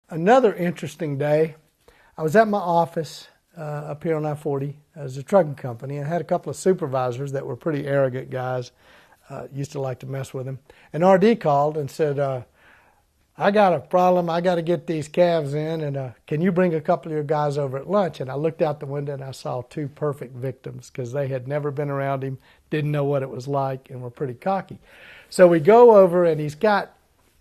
Another interesting day. I was at my office up here on I-40 as a trucking company. I had a couple of supervisors that were pretty arrogant guys. Used to like to mess with them. And RD called and said, I got a problem. I got to get these calves in, and can you bring a couple of your guys over at lunch? And I looked out the window and I saw two perfect victims because they had never been around him, didn't know what it was like, and were pretty cocky. So we go over, and he's got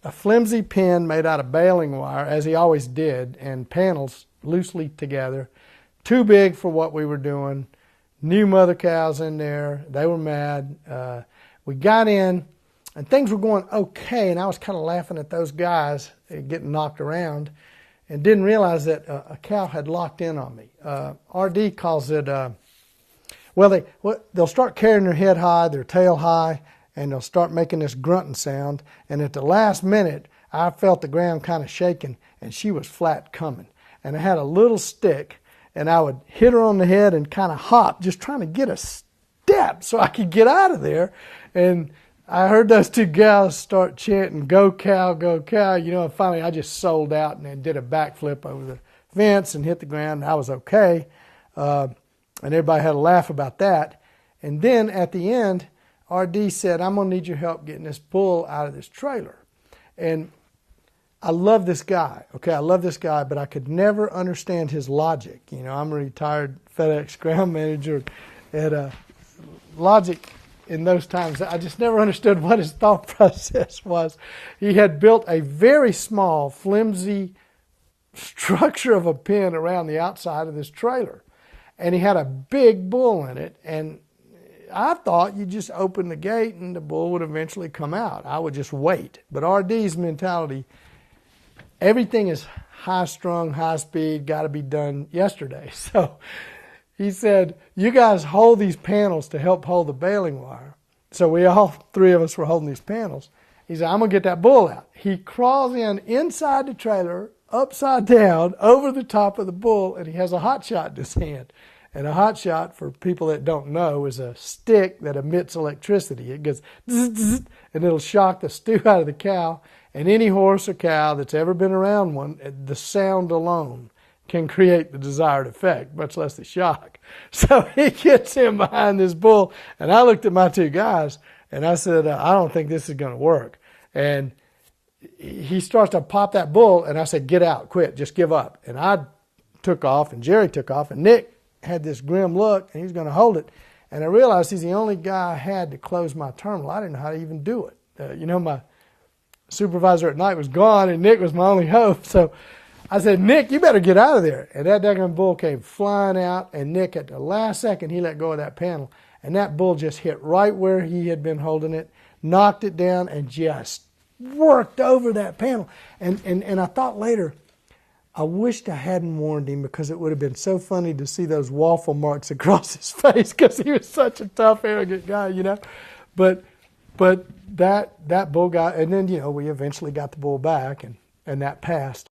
a flimsy pen made out of baling wire, as he always did, and panels loosely together, too big for what we were doing. New mother cows in there. They were mad. We got in, and things were going okay, and I was kind of laughing at those guys getting knocked around and didn't realize that a cow had locked in on me. RD calls it, they'll start carrying their head high, their tail high, and they'll start making this grunting sound. And at the last minute, I felt the ground kind of shaking, and she was flat coming. And I had a little stick, and I would hit her on the head and kind of hop, just trying to get a step so I could get out of there. And I heard those two gals start chanting, "Go cow, go cow." You know, and finally I just sold out and then did a backflip over the fence and hit the ground. And I was okay. And everybody had a laugh about that. And then at the end, RD said, "I'm going to need your help getting this bull out of this trailer." And I love this guy. Okay, I love this guy, but I could never understand his logic. You know, I'm a retired FedEx ground manager, and logic in those times, I just never understood what his thought process was. He had built a very small, flimsy structure of a pen around the outside of this trailer, and he had a big bull in it, and I thought you just open the gate and the bull would eventually come out. I would just wait. But RD's mentality, everything is high-strung, high-speed, got to be done yesterday. So he said, "You guys hold these panels to help hold the baling wire." So we all three of us were holding these panels. He said, "I'm going to get that bull out." He crawls inside the trailer, upside down, over the top of the bull, and he has a hot shot in his hand. And a hot shot, for people that don't know, is a stick that emits electricity. It goes zzz, zzz, and it'll shock the stew out of the cow. And any horse or cow that's ever been around one, the sound alone can create the desired effect, much less the shock. So he gets him behind this bull, and I looked at my two guys, and I said, "I don't think this is going to work." And he starts to pop that bull, and I said, "Get out, quit, just give up." And I took off, and Jerry took off, and Nick had this grim look, and he was going to hold it. And I realized he's the only guy I had to close my terminal. I didn't know how to even do it. My supervisor at night was gone, and Nick was my only hope. So I said, "Nick, you better get out of there." And that daggone bull came flying out, and Nick, at the last second, he let go of that panel. And that bull just hit right where he had been holding it, knocked it down, and just worked over that panel. And I thought later, I wished I hadn't warned him, because it would have been so funny to see those waffle marks across his face, because he was such a tough, arrogant guy, you know. But that bull got, and then, we eventually got the bull back, and that passed.